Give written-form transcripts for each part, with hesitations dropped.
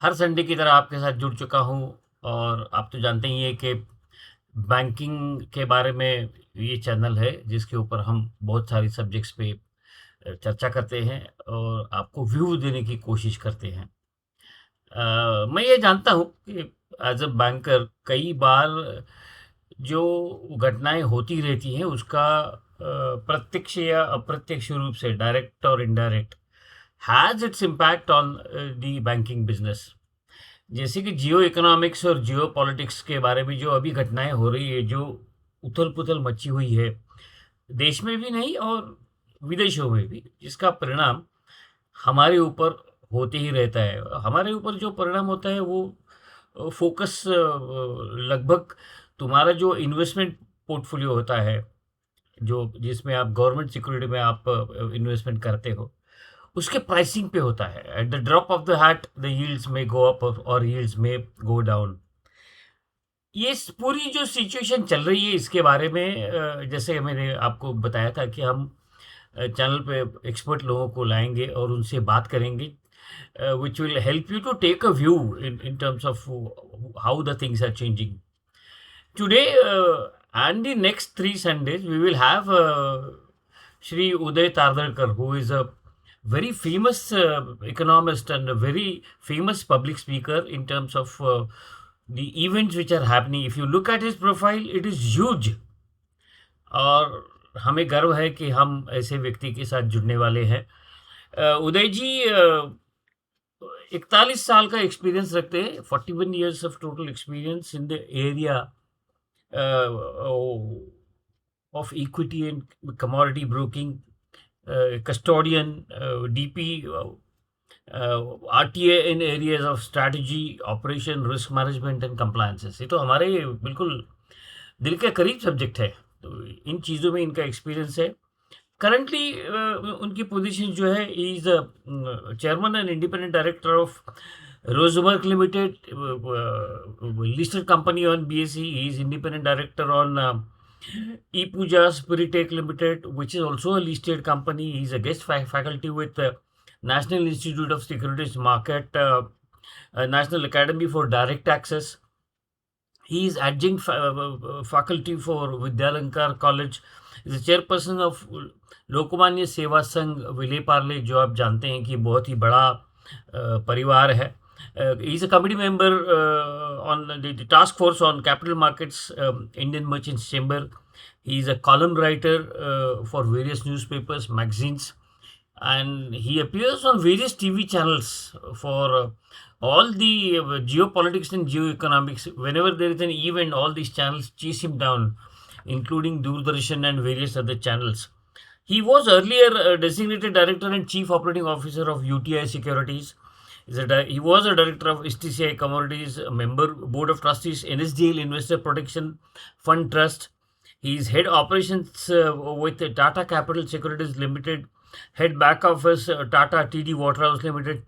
हर Sunday की तरह आपके साथ जुड़ चुका हूँ और आप तो जानते ही हैं कि बैंकिंग के बारे में ये चैनल है जिसके ऊपर हम बहुत सारी सब्जेक्ट्स पे चर्चा करते हैं और आपको व्यू देने की कोशिश करते हैं। मैं ये जानता हूँ कि एज अ बैंकर कई बार जो घटनाएं होती रहती हैं उसका प्रत्यक्ष या अप्रत्यक्ष रूप से डायरेक्ट और indirect has its impact on the banking business. जैसे कि जियो इकोनॉमिक्स और जियो पॉलिटिक्स के बारे में जो अभी घटनाएं हो रही है, जो उथल पुथल मची हुई है देश में भी नहीं और विदेशों में भी, जिसका परिणाम हमारे ऊपर होते ही रहता है। हमारे ऊपर जो परिणाम होता है वो फोकस लगभग तुम्हारा जो इन्वेस्टमेंट पोर्टफोलियो होता है, जो जिसमें आप गवर्नमेंट सिक्योरिटी में आप इन्वेस्टमेंट करते हो, उसके प्राइसिंग पे होता है। At the drop of the hat the yields में गो अप और यील्ड्स में गो डाउन। ये पूरी जो सिचुएशन चल रही है इसके बारे में जैसे मैंने आपको बताया था कि हम चैनल पे एक्सपर्ट लोगों को लाएंगे और उनसे बात करेंगे which will help you to take a view in terms of how the things are changing. Today and the next 3 Sundays, we will have Shri Uday Tardalkar, who is a very famous economist and a very famous public speaker in terms of the events which are happening. If you look at his profile, it is huge. और हमें गर्व है कि हम ऐसे व्यक्ति के साथ जुड़ने वाले हैं। उदय जी 41 साल का एक्सपीरियंस रखते हैं, 41 years of total experience in the area of equity and commodity broking, custodian, DP, RTA in areas of strategy, operation, risk management and compliances। ये तो हमारे बिल्कुल दिल के करीब सब्जेक्ट है। तो इन चीज़ों में इनका एक्सपीरियंस है। करंटली उनकी पोजीशन जो है, is chairman and independent director of Rosemerc limited, listed company on BSE. He is independent director on ePooja Spiritech Limited, which is also a listed company. He is a guest faculty with National Institute of Securities Market, National Academy for Direct Access. He is adjunct faculty for Vidyalankar College. He is the chairperson of Lokmanya सेवा संघ विले पार्ले, जो आप जानते हैं कि बहुत ही बड़ा परिवार है। He is a committee member on the task force on capital markets, Indian Merchants Chamber. He is a column writer for various newspapers, magazines, and he appears on various TV channels for all the geopolitics and geoeconomics. Whenever there is an event, all these channels chase him down, including Doordarshan and various other channels. He was earlier designated director and chief operating officer of UTI Securities. He was a director of STCI Commodities, a member board of trustees, NSDL Investor Protection Fund Trust. He is head operations with Tata Capital Securities Limited, head back office Tata TD Waterhouse Limited,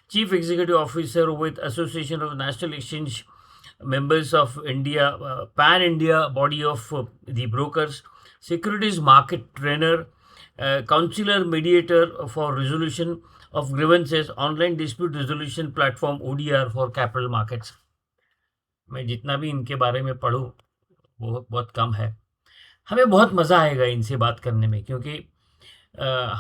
chief executive officer with Association of National Exchange members of India, pan India body of the brokers, securities market trainer, counselor mediator for resolution of grievances, online dispute resolution platform ODR for capital markets. मैं जितना भी इनके बारे में पढ़ूँ वो बहुत कम है। हमें बहुत मज़ा आएगा इनसे बात करने में, क्योंकि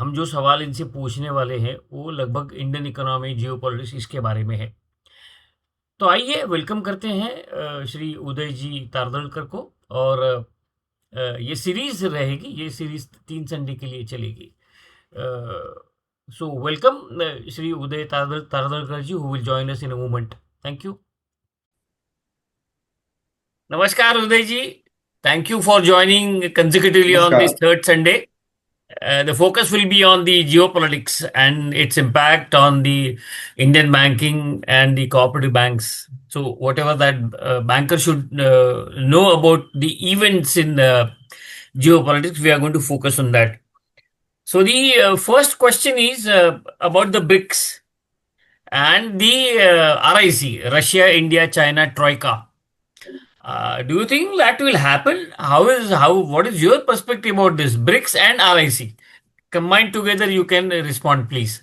हम जो सवाल इनसे पूछने वाले हैं वो लगभग इंडियन इकोनॉमी, जियो पॉलिटिक्स, इसके बारे में है। तो आइए वेलकम करते हैं श्री उदय जी तारदलकर को। और ये सीरीज रहेगी, ये सीरीज 3 संडे के लिए चलेगी। So welcome Shri Uday Tardalkar ji, who will join us in a moment. Thank you. Namaskar Uday ji. Thank you for joining consecutively on this नमस्कार। third Sunday. The focus will be on the geopolitics and its impact on the Indian banking and the cooperative banks. So whatever that banker should know about the events in geopolitics, we are going to focus on that. So the first question is about the BRICS and the RIC, Russia, India, China, Troika. Do you think that will happen? What is your perspective about this BRICS and RIC? Combined together, you can respond, please.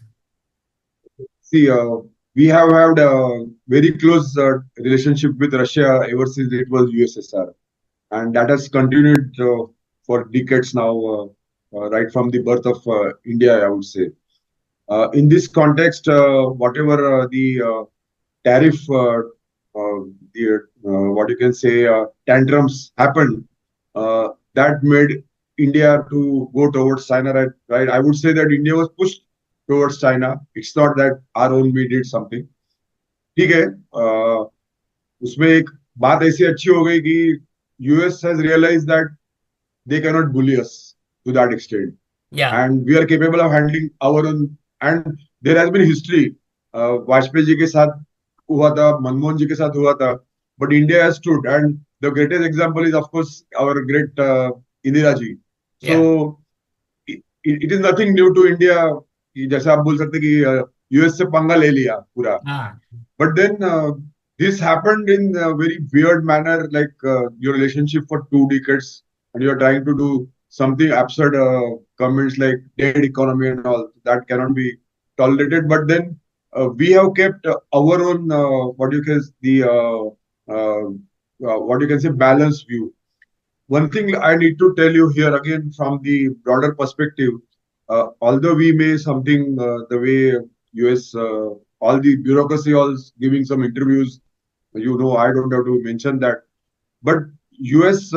C we have had a very close relationship with Russia ever since it was USSR, and that has continued for decades now, right from the birth of India, I would say. In this context, whatever the tariff, what you can say, tantrums happened, that made India to go towards China, right? Right? I would say that India was pushed towards China. It's not that our own we did something. ठीक है, उसमें एक बात ऐसी अच्छी हो गई कि US has realise that they cannot bully us to that extent, Yeah. and we are capable of handling our own. And there has been history, Vajpayee ji के साथ हुआ था, मनमोहन जी के साथ हुआ था, but India has stood, and the greatest example is of course our great Indira ji. So Yeah. it is nothing new to India कि जैसे आप बोल सकते कि यूएस से पंगा ले लिया पूरा. Ah. But then this happened in a very weird manner, like your relationship for 2 decades, and you're trying to do something absurd, comments like dead economy and all that cannot be tolerated. But then we have kept our own what you can the what you can say balanced view. One thing I need to tell you here again from the broader perspective, although we may something the way US, all the bureaucracy, all giving some interviews, I don't have to mention that. But US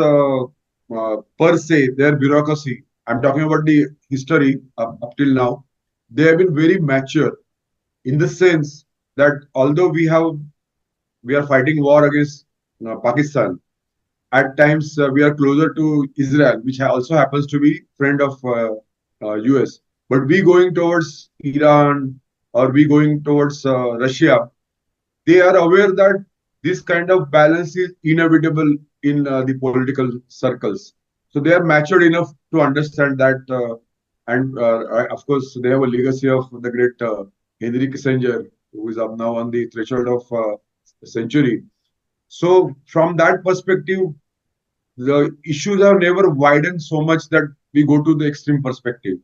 per se, their bureaucracy, I'm talking about the history up till now, they have been very mature in the sense that although we are fighting war against Pakistan, at times we are closer to Israel, which also happens to be friend of US. But we going towards Iran or we going towards Russia, they are aware that this kind of balance is inevitable in the political circles. So they are matured enough to understand that, and of course they have a legacy of the great Henry Kissinger, who is up now on the threshold of century. So from that perspective, the issues have never widened so much that we go to the extreme perspective.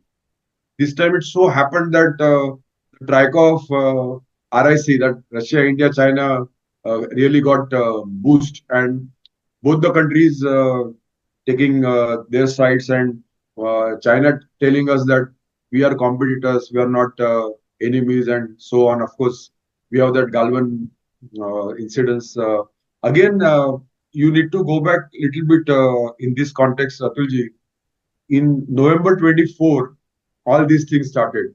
This time it so happened that the trico of RIC, that Russia, India, China, really got boost, and both the countries taking their sides, and China telling us that we are competitors, we are not enemies, and so on. Of course, we have that Galvan incidents. Again, you need to go back a little bit in this context, Atulji. In November 24, all these things started.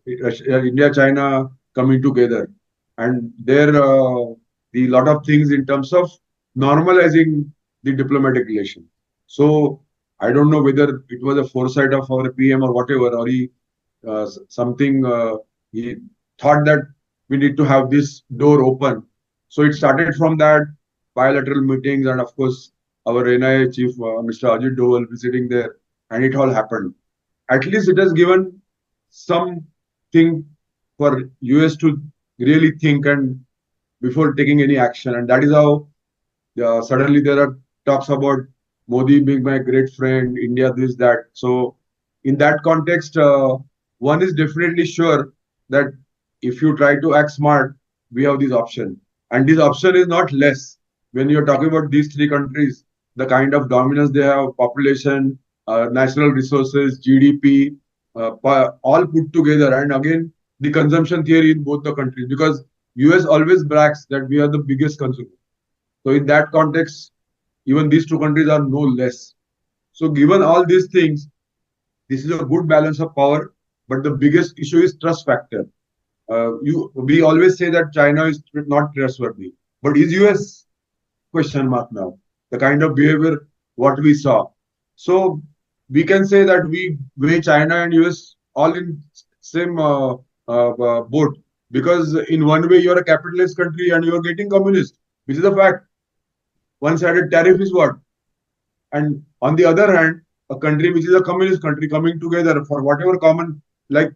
India, China coming together, and there the lot of things in terms of normalizing the diplomatic relation. So I don't know whether it was a foresight of our PM or whatever, or something he thought that we need to have this door open. So it started from that bilateral meetings, and of course our NIA chief, Mr. Ajit Doval, visiting there, and it all happened. At least it has given something for US to really think and before taking any action, and that is how suddenly there are talks about Modi being my great friend, India this that. So in that context, one is definitely sure that if you try to act smart, we have this option, and this option is not less. When you're talking about these three countries, the kind of dominance they have, population, natural resources, GDP, all put together, and again the consumption theory in both the countries, because US always brags that we are the biggest consumer. So in that context, even these two countries are no less. So given all these things, this is a good balance of power, but the biggest issue is trust factor. We always say that China is not trustworthy, but is US? Question mark now. The kind of behavior what we saw. So we can say that we weigh China and US all in same boat, because in one way you are a capitalist country and you are getting communist, which is a fact. One-sided tariff is what, and on the other hand, a country which is a communist country coming together for whatever common, like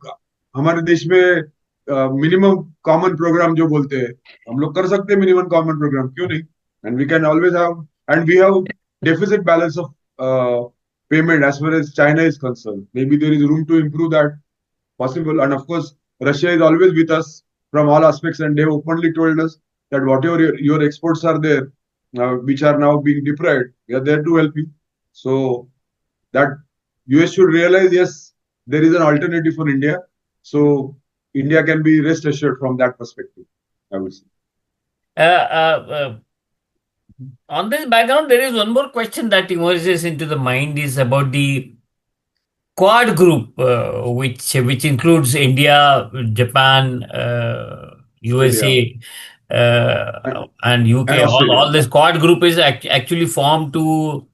हमारे देश में minimum common programme जो बोलते हैं, हम लोग कर सकते हैं मिनिमम कॉमन प्रोग्राम, क्यों नहीं? And we can always have, and we have deficit balance of payment as far as China is concerned. Maybe there is room to improve that, possible. And of course, Russia is always with us. from all aspects, and they openly told us that whatever your exports are there, which are now being deprived, we are there to help you. So that US should realize, yes, there is an alternative for India. So India can be rest assured from that perspective, I would say. On this background, there is one more question that emerges into the mind is about the Quad group, which includes India, Japan, Australia USA, and, and and UK. All Australia. this Quad group is actually formed to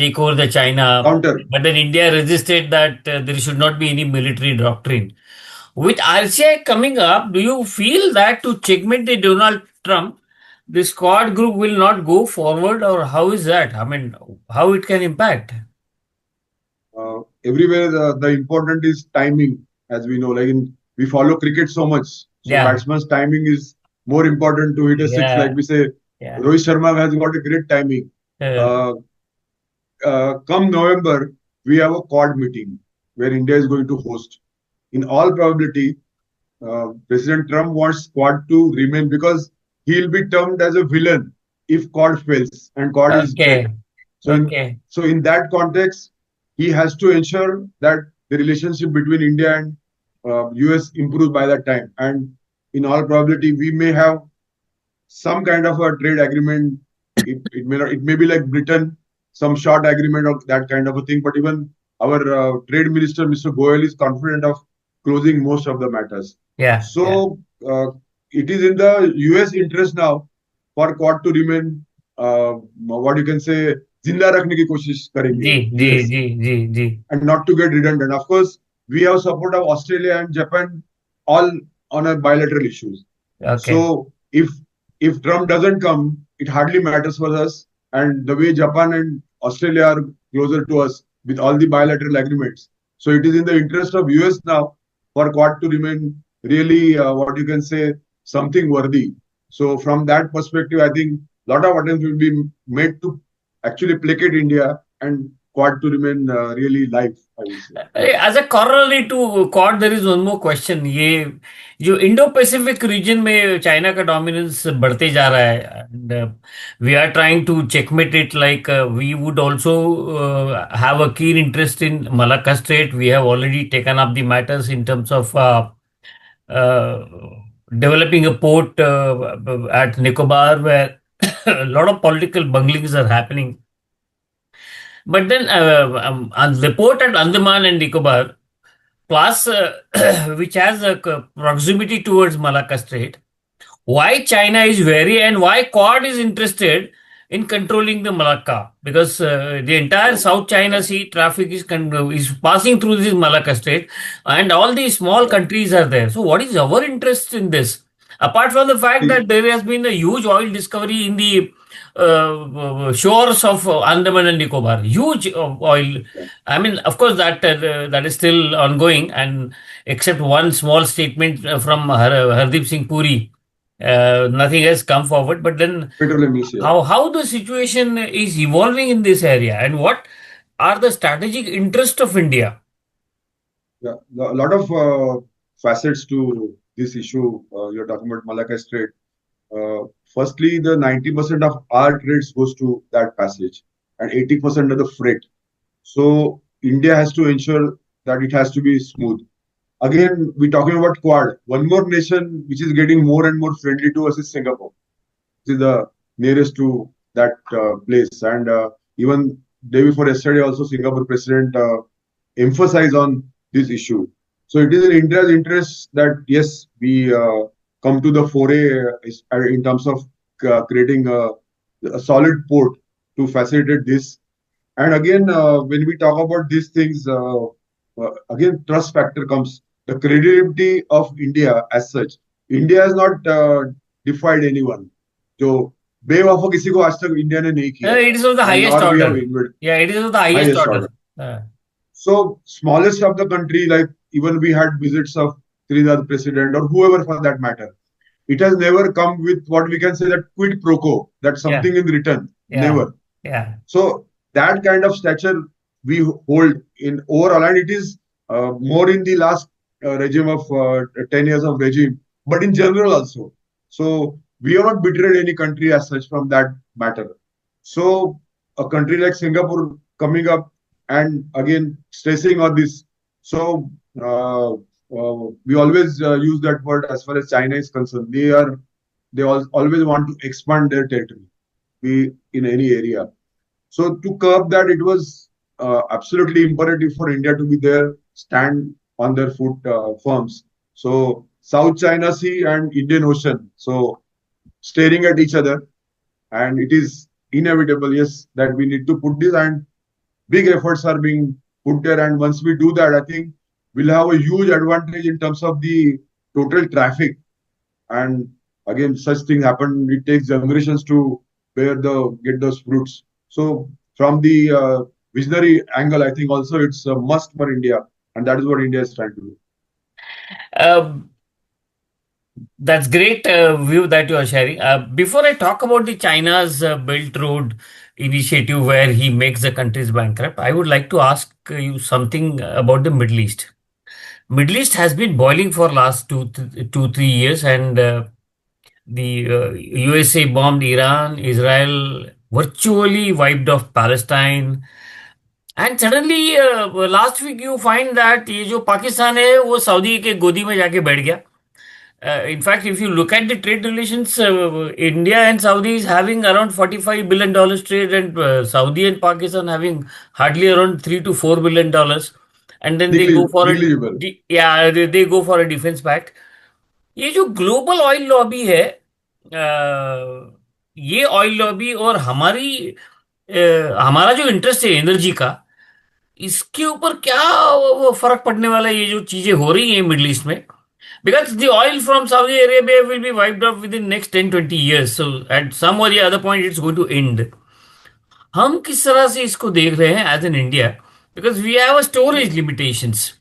take over the China, Counter. but then India resisted that there should not be any military doctrine. With RCI coming up, do you feel that to checkmate the Donald Trump, this Quad group will not go forward, or how is that? I mean, how it can impact? Everywhere the important is timing, as we know. Like we follow cricket so much, so Yeah, batsman's timing is more important to hit a six. Like yeah, we say, yeah. Rohit Sharma has got a great timing. Uh, Uh, Come November, we have a Quad meeting where India is going to host. In all probability, President Trump wants Quad to remain because he'll be termed as a villain if Quad fails and Quad is dead. okay, So okay. in that context, he has to ensure that the relationship between India and US improves by that time. And in all probability, we may have some kind of a trade agreement. It may not, it may be like Britain, some short agreement or that kind of a thing. But even our trade minister, Mr. Goyal, is confident of closing most of the matters. Yeah, yeah. So it is in the US interest now for Quad to remain, what you can say, जिंदा रखने की कोशिश करेंगे जी, जी, US ji, ji, ji. and not to get redundant. Of course, we have support of Australia and Japan all on a bilateral issues. Okay. So if Trump doesn't come, it hardly matters for us. And the way Japan and Australia are closer to us with all the bilateral agreements. So it is in the interest of US now for Quad to remain really what you can say something worthy. So from that perspective, I think a lot of attempts will be made to actually placate India and Quad to remain really live, I would say. As a corollary to Quad, there is one more question. ये जो Indo Pacific region में China का dominance बढ़ते जा रहा है, and we are trying to checkmate it. Like we would also have a keen interest in Malacca Strait. We have already taken up the matters in terms of uh, developing a port at Nicobar, where a lot of political bunglings are happening. But then on the port at Andaman and Nicobar, plus which has a proximity towards Malacca Strait, why China is wary and why Quad is interested in controlling the Malacca, because the entire South China Sea traffic is passing through this Malacca Strait, and all these small countries are there. So, what is our interest in this? Apart from the fact See, that there has been a huge oil discovery in the shores of Andaman and Nicobar, huge oil. I mean, of course, that is still ongoing, and except one small statement from Hardeep Singh Puri, nothing has come forward. But then, petroleum is here. how the situation is evolving in this area, and what are the strategic interests of India? Yeah, a lot of facets to this issue. You're talking about Malacca Strait. Firstly, the 90% of our trades goes to that passage, and 80% of the freight. So India has to ensure that it has to be smooth. Again, we're talking about Quad. One more nation which is getting more and more friendly to us is Singapore. It is the nearest to that place, and even day before yesterday, also Singapore president emphasized on this issue. So it is in India's interest that yes, we come to the foray in terms of creating a solid port to facilitate this. And again, when we talk about these things, again, trust factor comes. The credibility of India as such. India has not defied anyone. जो बेवफा किसी को आज तक India ने नहीं किया It is of the and highest nor we have order. invaded Yeah, it is of the highest highest order. order. So smallest of the country, like even we had visits of Trinidad president or whoever for that matter. It has never come with what we can say that quid pro quo, that Yeah, something in return. yeah, Never. yeah. So that kind of stature we hold in overall, and it is more in the last regime of 10 years of regime but in general also. So we have not betrayed any country as such from that matter. So a country like Singapore coming up and again stressing on this. So we always use that word as far as China is concerned. They always want to expand their territory, be in any area. So to curb that, it was absolutely imperative for India to be there, stand on their foot firms. So South China Sea and Indian Ocean, so staring at each other, and it is inevitable, yes, that we need to put this, and big efforts are being put there. And once we do that, I think we'll have a huge advantage in terms of the total traffic. And again, such thing happen. It takes generations to get those fruits. So from the visionary angle, I think also it's a must for India, and that is what India is trying to do. Um, that's great view that you are sharing. Before I talk about the China's Belt Road initiative where he makes the countries bankrupt, I would like to ask you something about the Middle East. Middle East has been boiling for last 3 years, and the USA bombed Iran, Israel virtually wiped off Palestine, and suddenly last week you find that ये जो पाकिस्तान है वो Saudi के गोदी में जाके बैठ गया. In fact, if you look at the trade relations, India and Saudi is having around $45 billion trade, and Saudi and Pakistan having hardly around $3 to $4 billion, and then they go for Negligible. they go for a defense pact. ये जो global oil lobby है, ये oil lobby और हमारा जो interest है energy का, इसके ऊपर क्या वो फर्क पड़ने वाला है, ये जो चीजें हो रही हैं मिडिल ईस्ट में. Because the oil from Saudi Arabia will be wiped off within next 10-20 years. So at some or the other point, it's going to end. हम किस तरह से इसको देख रहे हैं as an India? Because we have storage limitations.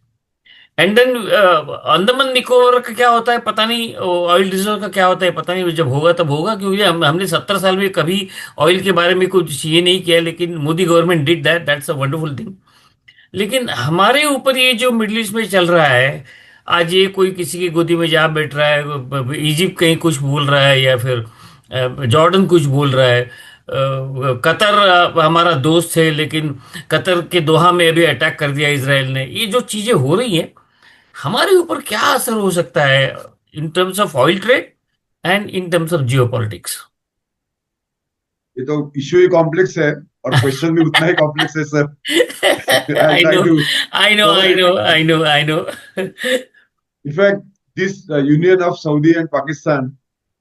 And then Andaman Nicobar का क्या होता है पता नहीं, ऑयल रिजर्व का क्या होता है पता नहीं, जब होगा तब होगा, क्योंकि हमने 70 साल में कभी ऑयल के बारे में कुछ ये नहीं किया, लेकिन Modi government did that, that's a wonderful thing. लेकिन हमारे ऊपर ये जो मिडिल ईस्ट में चल रहा है, आज ये कोई किसी की गोदी में जा बैठ रहा है, इजिप्ट कहीं कुछ बोल रहा है, या फिर जॉर्डन कुछ बोल रहा है, कतर हमारा दोस्त है लेकिन कतर के दोहा में अभी अटैक कर दिया इसराइल ने. ये जो चीजें हो रही हैं, हमारे ऊपर क्या असर हो सकता है in terms of oil trade and in terms of Jio politics? ये तो इश्यू ही कॉम्प्लेक्स है और क्वेश्चन भी उतना ही कॉम्प्लेक्स है sir. I know, I know, I know, I know, I know. In fact, this union of Saudi and Pakistan,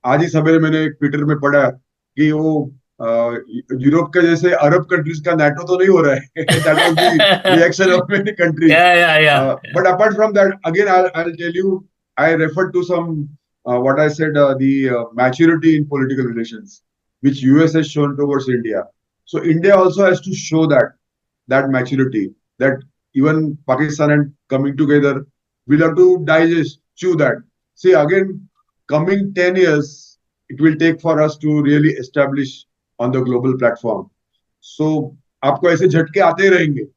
आज ही सवेरे मैंने एक ट्विटर में पढ़ा कि वो यूरोप के जैसे अरब कंट्रीज का नाटो तो नहीं हो रहा है. That was the reaction of many countries. Yeah. But apart from that, again, I'll tell you, I referred to some what I said, the maturity in political relations, which US has shown towards India. So India also has to show that maturity, that even Pakistan and coming together, we'll have to digest, chew that. See, again, coming 10 years, it will take for us to really establish on the global platform. So, आपको ऐसे झटके आते ही रहेंगे,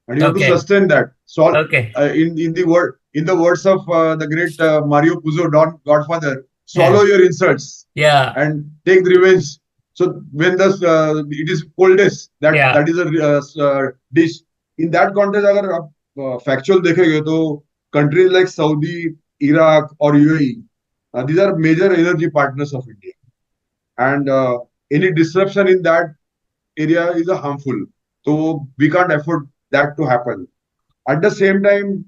and you have to sustain that. So, in the words of the great Mario Puzo, Godfather, swallow your insults, and take the revenge. So when it is coldest, that is a dish. In that context, अगर आप factual देखेंगे तो countries like Saudi, Iraq or UAE, these are major energy partners of India, and any disruption in that area is harmful. So we can't afford that to happen. At the same time,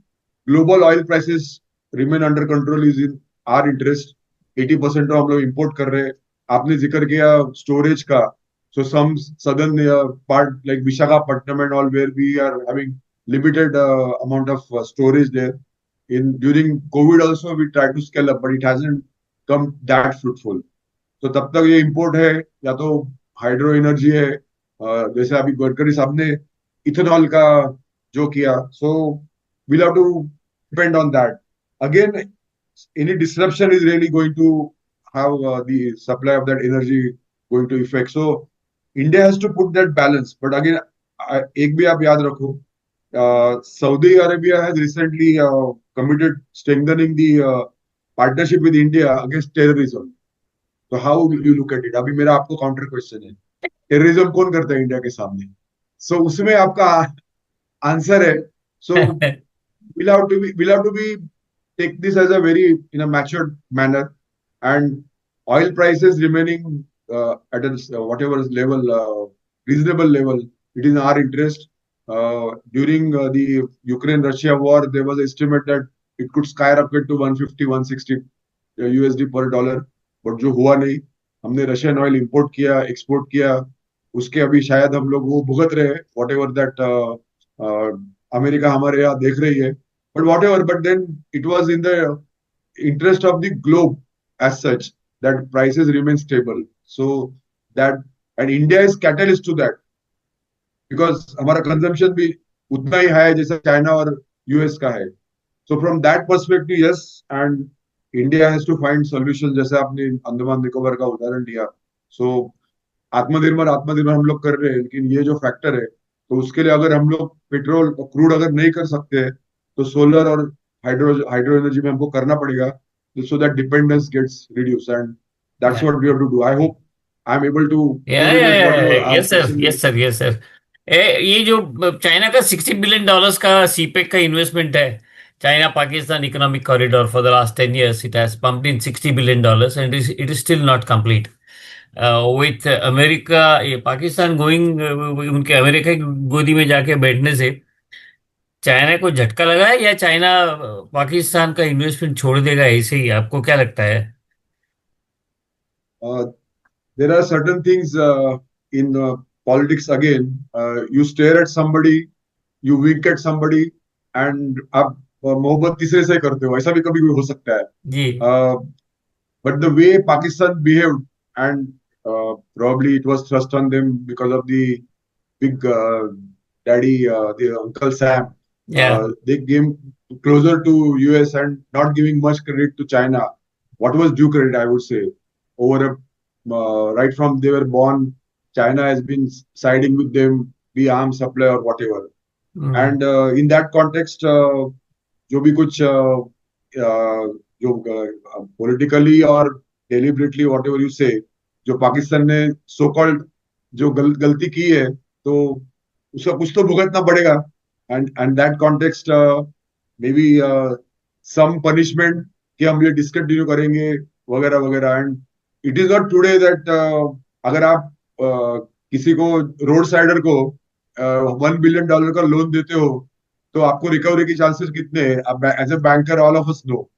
global oil prices remain under control is in our interest. 80% तो हम लोग import कर रहे हैं. आपने जिक्र किया storage का. So some southern part like Visakhapatnam and all, where we are having limited amount of storage there. During COVID also we tried to scale up, but it hasn't come that fruitful. So तब तक ये import है या तो hydro energy है, जैसे अभी गडकरी साहब ने इथेनॉल का जो किया. So we'll have to depend on that. Again, any disruption is really going to have the supply of that energy going to affect. So India has to put that balance. But again, एक भी आप याद रखो, Saudi Arabia has recently committed strengthening the partnership with India against terrorism, तो how you look at it? अभी मेरा आपको counter question है, टेररिज्म कौन करता है इंडिया के सामने? सो उसमें आपका आंसर है, सो we'll have to be take this as a very in a matured manner, and oil prices remaining at a whatever level, reasonable level, it is in our interest. During the Ukraine-Russia war, there was an estimate that it could skyrocket to 150, 160 USD per dollar, but जो हुआ नहीं, हमने Russian oil import किया, export किया, उसके अभी शायद हम लोग वो भुगत रहे हैं, वॉट एवर दैट अमेरिका हमारे यहाँ देख रही है, but whatever, but then it was in the interest of the globe as such that prices remain stable. So that, and India is catalyst to that, because हमारा consumption भी उतना ही है जैसा चाइना और यूएस का है. So from that perspective, yes, and India has to find solutions, जैसे आपने अंडमान निकोबार का उदाहरण दिया. So आत्मनिर्भर आत्मनिर्भर हम लोग कर रहे हैं, लेकिन ये जो फैक्टर है, तो उसके लिए अगर हम लोग पेट्रोल क्रूड अगर नहीं कर सकते हैं, तो सोलर और हाइड्रो एनर्जी में हमको करना पड़ेगा, so that dependence gets reduce, and that's what we have to do. I hope I am able to या correlate whatever our yes sir, question. Yes sir, yes sir. ये जो China का $60 billion का CPEC का investment है, China Pakistan economic corridor, for the last 10 years it has pumped in $60 billion and it is still not complete. With America, ये Pakistan going, उनके America की गोदी में जाके बैठने से चाइना को झटका लगा है, या चाइना पाकिस्तान का इन्वेस्टमेंट छोड़ देगा ऐसे ही? आपको क्या लगता है? There are certain things in politics again. You stare at somebody, you wink at somebody, and आप मोहब्बत तीसरे से करते हो, ऐसा भी कभी भी हो सकता है. जी. But the way Pakistan behaved, and probably it was thrust on them because of the big daddy, the Uncle Sam. या. They came closer to US and not giving much credit to China. What was due credit, I would say, over right from they were born, China has been siding with them, be arms supply or whatever. And in that context, जो भी कुछ जो politically और deliberately what ever you से, जो पाकिस्तान ने so called जो गलती की है, तो उसका कुछ तो भुगतना पड़ेगा. And that context may be some punishment कि हम ये डिसकंटिन्यू करेंगे वगैरह वगैरह. And it is not today that अगर आप किसी को रोड साइडर को $1 बिलियन का लोन देते हो, तो आपको रिकवरी की चांसेस कितने हैं? As a banker all of us know.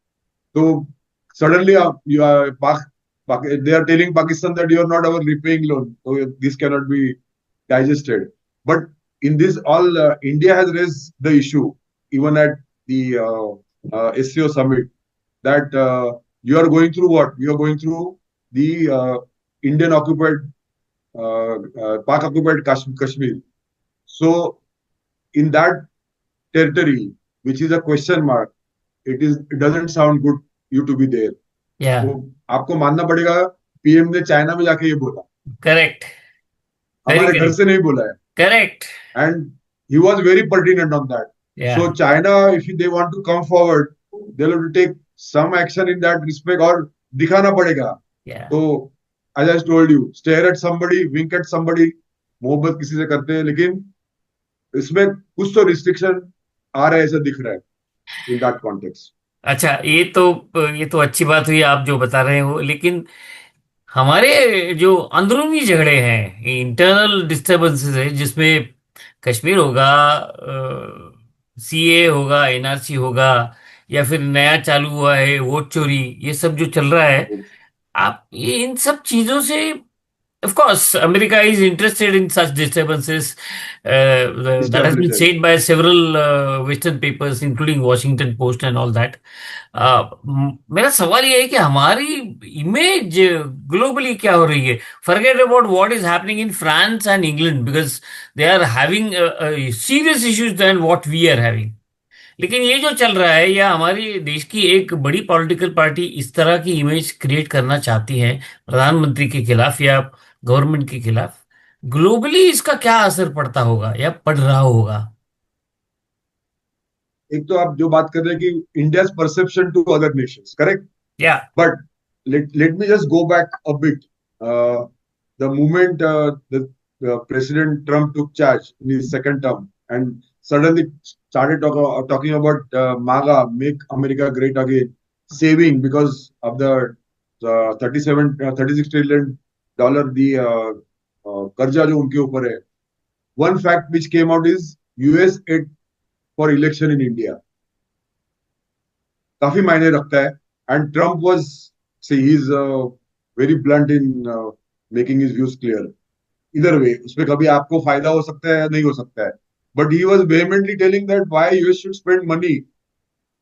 तो suddenly you are they are telling Pakistan that you are not our repaying loan, so this cannot be digested. But in this all, India has raised the issue even at the SCO summit that you are going through what? You are going through the Indian occupied, Pak occupied Kashmir. So in that territory, which is a question mark, it doesn't sound good you to be there. या. तो आपको मानना पड़ेगा, PM ने China में जाके ये बोला, करेक्ट. वेरी हमारे घर करेक्ट. से नहीं बोला है. Correct. And he was very pertinent on that. Yeah. So China, if they want to come forward, they will have to take some action in that respect, और दिखाना पड़ेगा. या. तो as I told you, stare at somebody, wink at somebody, मोहब्बत किसी से करते हैं, लेकिन इसमें कुछ तो रिस्ट्रिक्शन आ रहा है, ऐसा दिख रहा है इन दैट कॉन्टेक्स्ट. अच्छा, ये तो अच्छी बात हुई आप जो बता रहे हो, लेकिन हमारे जो अंदरूनी झगड़े हैं, इंटरनल डिस्टरबेंसेस है, जिसमें कश्मीर होगा, सीए होगा, एनआरसी होगा, या फिर नया चालू हुआ है वोट चोरी, ये सब जो चल रहा है, आप ये इन सब चीजों से, of course, America is interested in such disturbances. That has been said by several Western papers, including Washington Post and all that. मेरा सवाल ये है कि हमारी इमेज ग्लोबली क्या हो रही है? Forget about what is happening in France and England, because they are having serious issues than what we are having. लेकिन ये जो चल रहा है, या हमारे देश की एक बड़ी पॉलिटिकल पार्टी इस तरह की इमेज क्रिएट करना चाहती है प्रधानमंत्री के खिलाफ या गवर्नमेंट के खिलाफ, ग्लोबली इसका क्या असर पड़ता होगा या पड़ रहा होगा? एक तो आप जो बात कर रहे हैं कि India's perception to other nations, correct. Yeah. But let me just go back a bit. Uh, the moment the President Trump took charge in his second term and suddenly started talking about MAGA, Make America Great Again, saving because of the 36 trillion dollar the कर्जा जो उनके ऊपर है. One fact which came out is US aid for election in India. काफी मायने रखता है. And Trump was, see, he's very blunt in making his views clear. Either way, उसमें कभी आपको फायदा हो सकता है या नहीं हो सकता है. But he was vehemently telling that why US should spend money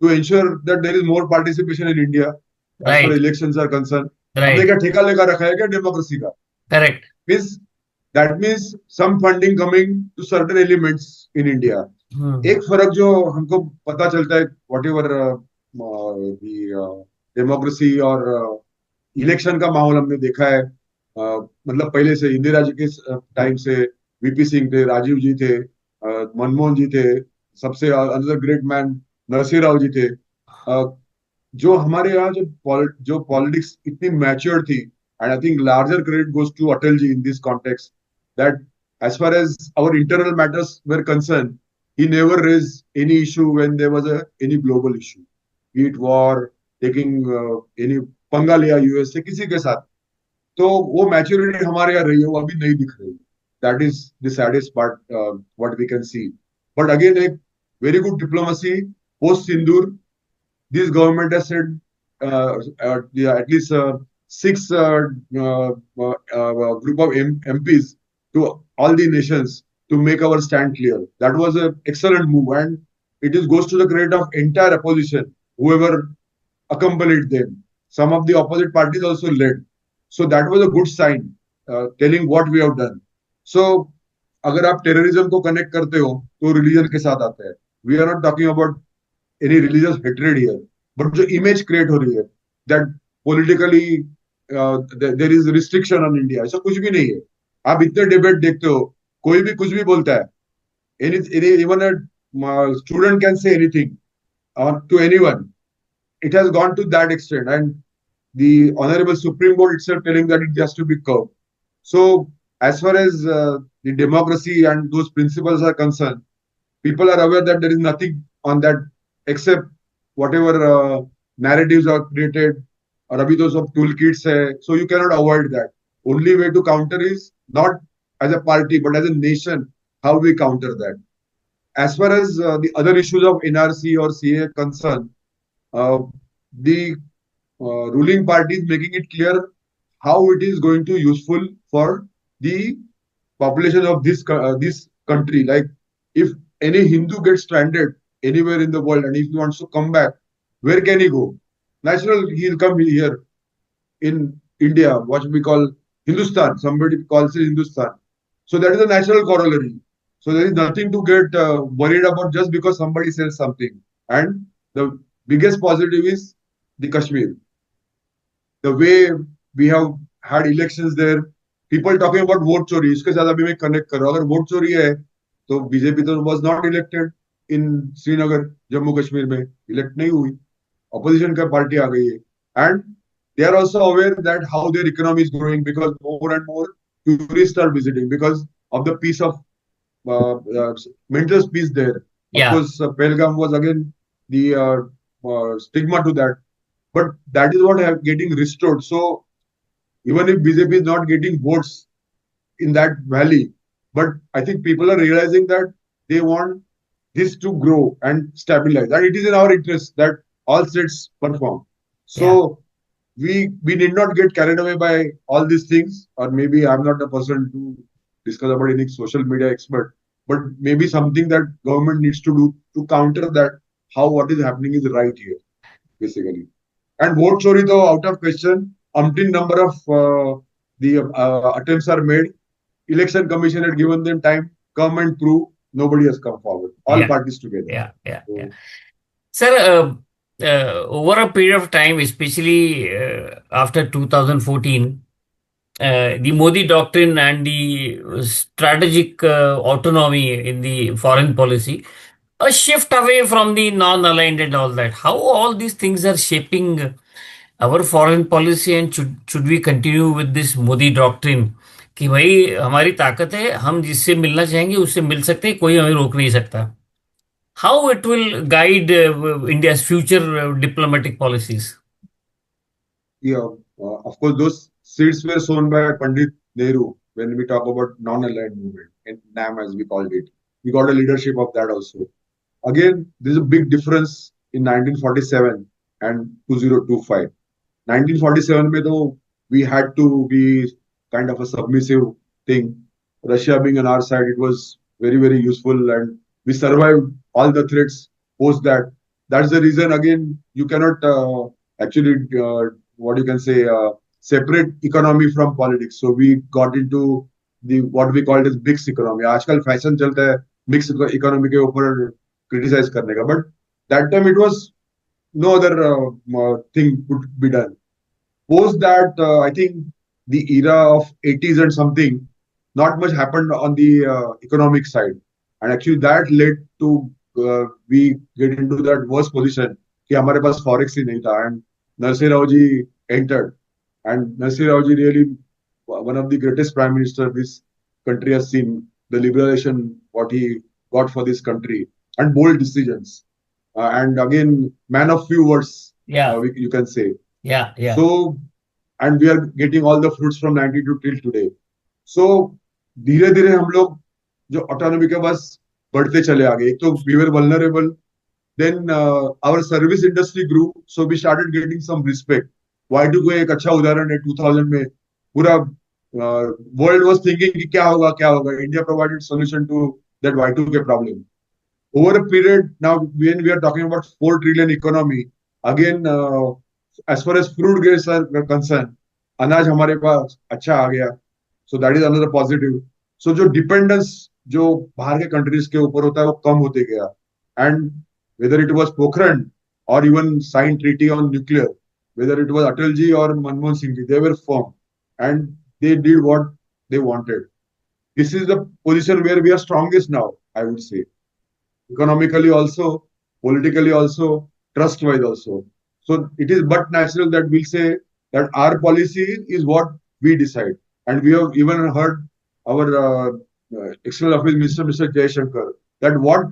to ensure that there is more participation in India as far Right. as elections are concerned. हमने Right. क्या ठेका लेकर रखा है क्या डेमोक्रेसी का? Correct. Means that means some funding coming to certain elements in India. एक फर्क जो हमको पता चलता है whatever डेमोक्रेसी और इलेक्शन का माहौल हमने देखा है. मतलब पहले से इंदिरा जी के टाइम से वीपी सिंह थे, राजीव जी थे, मनमोहन जी थे, सबसे another great man Narasimha Rao ji थे. जो हमारे यहाँ जो पॉलिटिक्स इतनी मैच्योर थी. And I think larger credit goes to Atal ji in this context that as far as our internal matters were concerned, he never raised any issue when there was any global issue, be it war, taking any पंगा लिया US से किसी के साथ. तो वो maturity हमारे यहाँ रही है, वो अभी नहीं दिख रही. That is the saddest part what we can see. But again एक very good diplomacy post Sindoor. This government has said yeah, at least six group of MPs to all the nations to make our stand clear. That was an excellent move, and it is goes to the credit of entire opposition, whoever accompanied them. Some of the opposite parties also led. So that was a good sign, telling what we have done. So अगर आप terrorism को connect करते हो तो religion के साथ आता है. We are not talking about any religious hatred here, but जो image create हो रही है that politically there is restriction on India, ऐसा कुछ भी नहीं है. आप इतने डिबेट देखते हो, कोई भी कुछ भी बोलता है. Even a student can say anything to anyone. It has gone to that extent, and the Honorable Supreme Court itself telling that it has to be curbed. So, as far as the democracy and those principles are concerned, people are aware that there is nothing on that except whatever narratives are created or abhi those of toolkits hai. So you cannot avoid that. Only way to counter is not as a party but as a nation, how we counter that. As far as the other issues of NRC or CA concerned, the ruling party is making it clear how it is going to useful for the population of this country. Like if any Hindu gets stranded anywhere in the world and if he wants to come back, where can he go? Natural, he'll come here in India, what we call Hindustan. Somebody calls it Hindustan. So that is a natural corollary. So there is nothing to get worried about just because somebody says something. And the biggest positive is the Kashmir. The way we have had elections there, people talking about vote chori, इसके साथ अभी मैं connect कर रहा हूँ. अगर vote चोरी है, तो बीजेपी तो was not elected in Srinagar, Jammu Kashmir में elect नहीं हुई. Opposition का party आ गई है. And they are also aware that how their economy is growing because more and more tourists are visiting because of the peace of mental peace there. Of course, Pelgam was again the stigma to that, but that is what have getting restored. So even if BJP is not getting votes in that valley, but I think people are realizing that they want this to grow and stabilize, and it is in our interest that all states perform. So we need not get carried away by all these things, or maybe I'm not a person to discuss about any social media expert, but maybe something that government needs to do to counter that, how what is happening is right here, basically. And vote chori though out of question, umpteen number of the attempts are made. Election Commission had given them time, come and prove. Nobody has come forward. All parties together. Sir, over a period of time, especially after 2014, the Modi doctrine and the strategic autonomy in the foreign policy, a shift away from the non-aligned and all that. How all these things are shaping our foreign policy and should we continue with this Modi doctrine कि भाई हमारी ताकत है, हम जिससे मिलना चाहेंगे उससे मिल सकते हैं, कोई हमें रोक नहीं सकता. How it will guide India's future diplomatic policies? Yeah, of course, those seeds were sown by Pandit Nehru when we talk about non-aligned movement, in NAM as we called it. We got a leadership of that also. Again, there's a big difference in 1947 and 2025. 1947 mein though we had to be kind of a submissive thing. Russia being on our side, it was very, very useful and we survived all the threats post that. That's the reason again you cannot actually what you can say separate economy from politics. So we got into the what we called as mixed economy. आजकल fashion चलता है mixed economy के ऊपर criticize करने का, but that time it was no other thing could be done. Post that, I think the era of 80s and something, not much happened on the economic side. And actually that led to we get into that worst position कि हमारे पास forex ही नहीं था. And Narsih Rao ji entered. And Narsih Rao ji really one of the greatest prime minister this country has seen. The liberalization, what he got for this country, and bold decisions. And again, man of few words, Yeah, you can say. yeah. So, and we are getting all the fruits from 92 till today. So, धीरे धीरे हम लोग जो autonomy के पास बढ़ते चले आगे. एक तो we were vulnerable. Then our service industry grew, so we started getting some respect. Y2 को एक अच्छा उदाहरण है. 2000 में पूरा वर्ल्ड वाज थिंकिंग कि क्या होगा क्या होगा. India provided solution to that Y2 K problem. Over a period now, when we are talking about 4 trillion economy, again as far as fruit grains are concerned, अनाज हमारे पास अच्छा आ गया. So that is another positive. So जो dependence जो बाहर के countries के ऊपर होता है वो कम होते गया. And whether it was Pokhran or even signed treaty on nuclear, whether it was Atalji or Manmohan Singh ji, they were firm and they did what they wanted. This is the position where we are strongest now, I would say. Economically also, politically also, trust-wise also. So it is but natural that we'll say that our policy is what we decide. And we have even heard our External Affairs Minister, Mr. Jaishankar, that what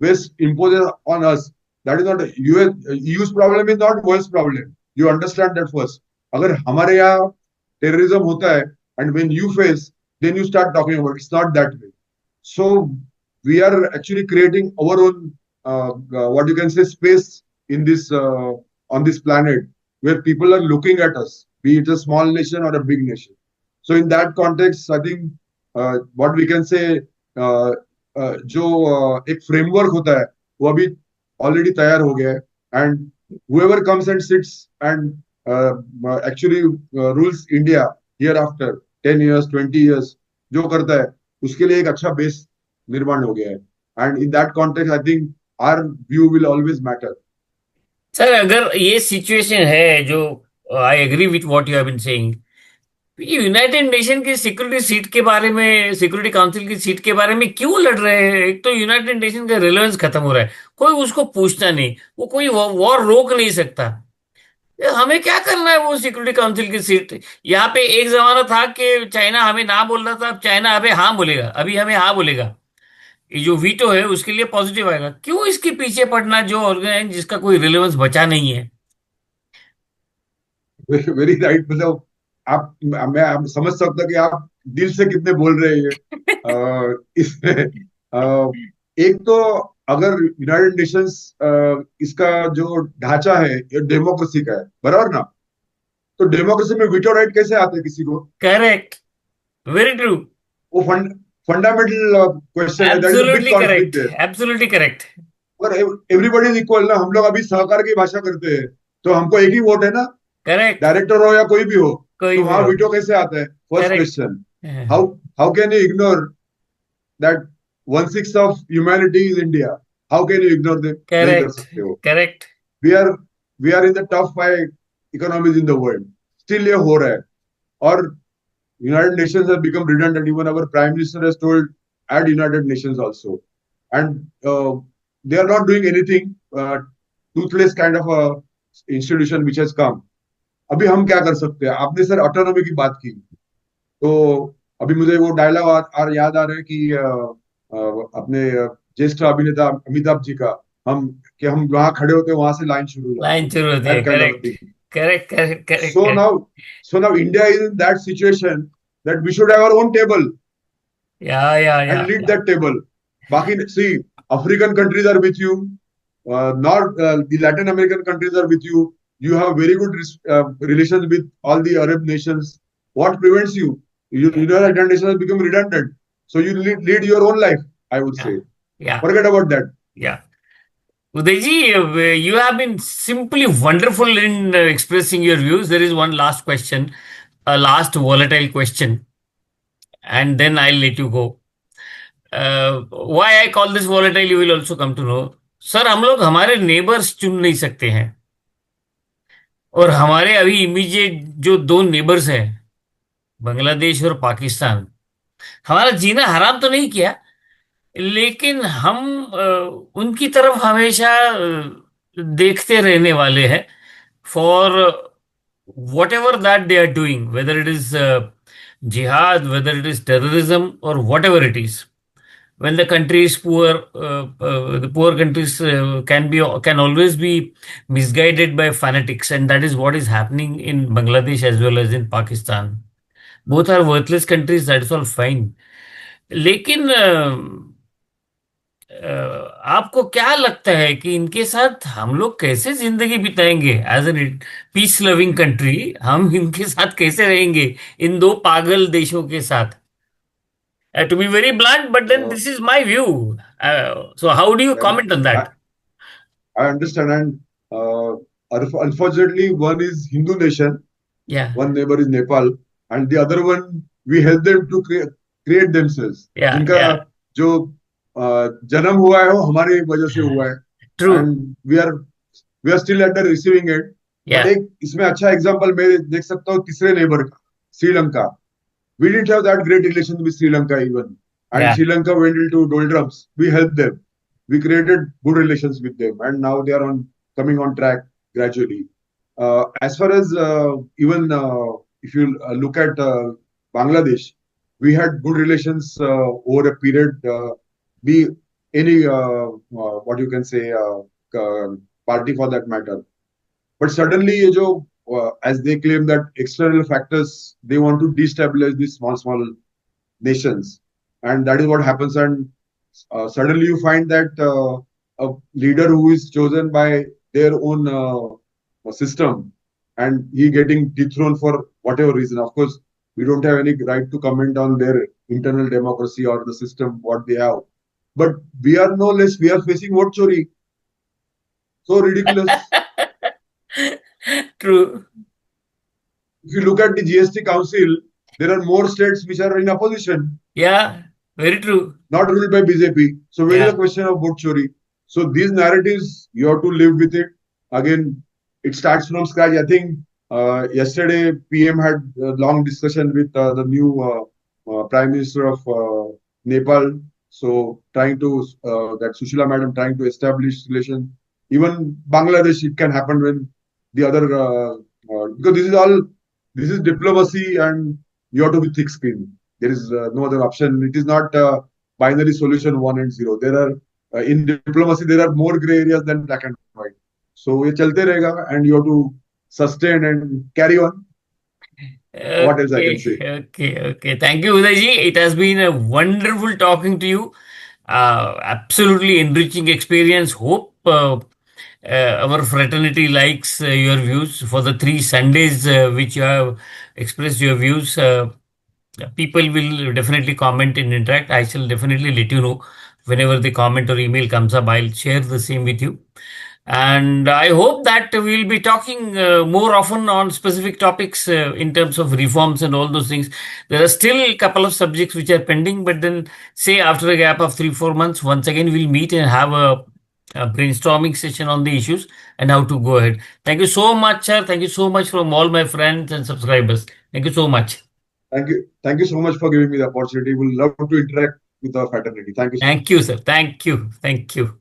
West imposes on us, that is not a EU's problem, is not West's problem. You understand that first. अगर हमारे यहाँ terrorism होता है, and when you face, then you start talking about it. It's not that way. So we are actually creating our own what you can say space in this on this planet where people are looking at us, be it a small nation or a big nation. So in that context, I think what we can say जो एक framework होता है वो अभी already तैयार हो गया है. And whoever comes and sits and actually rules India hereafter 10 years 20 years जो करता है उसके लिए एक अच्छा बेस निर्माण हो गया है. And in that context I think our view will always matter. Sir, अगर ये सिचुएशन है जो I agree with what you have been saying, United Nation की सिक्योरिटी सीट के बारे में, सिक्योरिटी काउंसिल की सीट के बारे में क्यों लड़ रहे हैं? एक तो यूनाइटेड नेशन का रिलेवेंस खत्म हो रहा है, कोई उसको पूछता नहीं, वो कोई वॉर रोक नहीं सकता. हमें क्या करना है वो सिक्योरिटी काउंसिल की सीट? यहाँ पे एक जमाना था कि चाइना हमें ना बोल रहा था, अब चाइना अबे हाँ बोलेगा, अभी हमें हाँ बोलेगा. ये जो वीटो है उसके लिए पॉजिटिव आएगा. क्यों इसके पीछे पड़ना जो ऑर्गेनाइज जिसका कोई रिलेवेंस बचा नहीं है? Very right. मतलब मैं समझ सकता कि आप दिल से कितने बोल रहे हैं. इसमें एक तो अगर यूनाइटेड नेशंस इसका जो ढांचा है ये डेमोक्रेसी का है, बराबर ना. तो डेमोक्रेसी में वीटो राइट कैसे आते हैं किसी को? करेक्ट, वेरी ट्रू, वो फंडामेंटल क्वेश्चन है. That is a big absolutely conflict correct, there. Absolutely correct. अगर एवरीबॉडी इज इक्वल ना, हम लोग अभी सहकार की भाषा करते हैं तो हमको एक ही वोट है ना, करेक्ट, डायरेक्टर हो या कोई भी हो. कोई तो भी वहां हो. वीटो कैसे आता है? First correct, question. How can you ignore that 1/6 of humanity is India. How can you ignore them? नहीं कर करेक्ट, सकते हो. Correct. We are we are in the top 5 economies in the world. Still ये हो रहा है. और United Nations have become redundant. Even our Prime Minister has told at United Nations also, and they are not doing anything. Toothless kind of a institution which has come. अभी हम क्या कर सकते हैं? आपने सर ऑटोनॉमी की बात की, तो अभी मुझे वो डायलॉग याद आ रहा है कि अपने ज्येष्ठ अभिनेता अमिताभ जी का, हम कि हम वहां खड़े होते हैं, वहां से लाइन शुरू हो जाती लाइन है, शुरू होती है, that kind of correct thing. Correct correct correct So correct. now, so now India is in that situation that we should have our own table या and lead that table. Baki, see, African countries are with you, not the Latin American countries are with you. You have very good relations with all the Arab nations. What prevents you? United Nations has become redundant. So you lead your own life, I would या say. या Forget about that. या Udayji, you have been simply wonderful in expressing your views. There is one last question, a last volatile question, and then I'll let you go. Why I call this volatile, you will also come to know. Sir, हम लोग हमारे neighbours चुन नहीं सकते हैं, और हमारे अभी इमीडिएट जो दो नेबर्स हैं, बांग्लादेश और पाकिस्तान, हमारा जीना हराम तो नहीं किया, लेकिन हम उनकी तरफ हमेशा देखते रहने वाले हैं for whatever that they are doing, whether it is jihad, whether it is terrorism, or whatever it is. When the country is poor, the poor countries can always be misguided by fanatics, and that is what is happening in Bangladesh as well as in Pakistan. Both are worthless countries. That's all fine. लेकिन आपको क्या लगता है कि इनके साथ हम लोग कैसे जिंदगी बिताएंगे as an peace loving country? हम इनके साथ कैसे रहेंगे, इन दो पागल देशों के साथ? To be very blunt, but then Uh, this is my view. So how do you and comment on I, that? I understand. And unfortunately, one is Hindu nation, या one neighbor is Nepal, and the other one we help them to create themselves. जिनका या जो जन्म हुआ है वो हमारी वजह से हुआ है, true. and we are still at the receiving end. या But एक इसमें अच्छा एग्जांपल मैं देख सकता हूँ तीसरे नेबर का, Sri Lanka. We didn't have that great relation with Sri Lanka even, and या Sri Lanka went into doldrums. We helped them. We created good relations with them, and now they are on coming on track gradually. As far as even if you look at Bangladesh, we had good relations over a period. Be any what you can say party for that matter. But suddenly, ये जो as they claim that external factors, they want to destabilize these small nations, and that is what happens. And suddenly you find that a leader who is chosen by their own system, and he getting dethroned for whatever reason. Of course, we don't have any right to comment on their internal democracy or the system what they have, but we are no less, we are facing vote chori. So ridiculous. True. If you look at the GST Council, there are more states which are in opposition, या very true. not ruled by BJP. So where is या the question of vote chori? So these narratives, you have to live with it. Again, it starts from scratch. I think yesterday PM had a long discussion with the new Prime Minister of Nepal. So trying to that Sushila Madam trying to establish relation. Even Bangladesh, it can happen when the other because this is diplomacy, and you have to be thick-skinned. There is no other option. It is not binary solution 1 and 0. There are in diplomacy there are more gray areas than black and white. So ये चलते रहेगा, and you have to sustain and carry on. What else I Okay, can say? okay. Thank you, Udayji. It has been a wonderful talking to you. Absolutely enriching experience. Hope our fraternity likes your views for the 3 Sundays which you have expressed your views. People will definitely comment and interact. I shall definitely let you know whenever the comment or email comes up. I'll share the same with you. And I hope that we'll be talking more often on specific topics in terms of reforms and all those things. There are still a couple of subjects which are pending, but then, say, after a gap of 3-4 months, once again we'll meet and have a brainstorming session on the issues and how to go ahead. Thank you so much, sir. Thank you so much from all my friends and subscribers. Thank you so much. Thank you so much for giving me the opportunity. We'll love to interact with our fraternity. Thank you so Thank much. you, sir. Thank you. Thank you.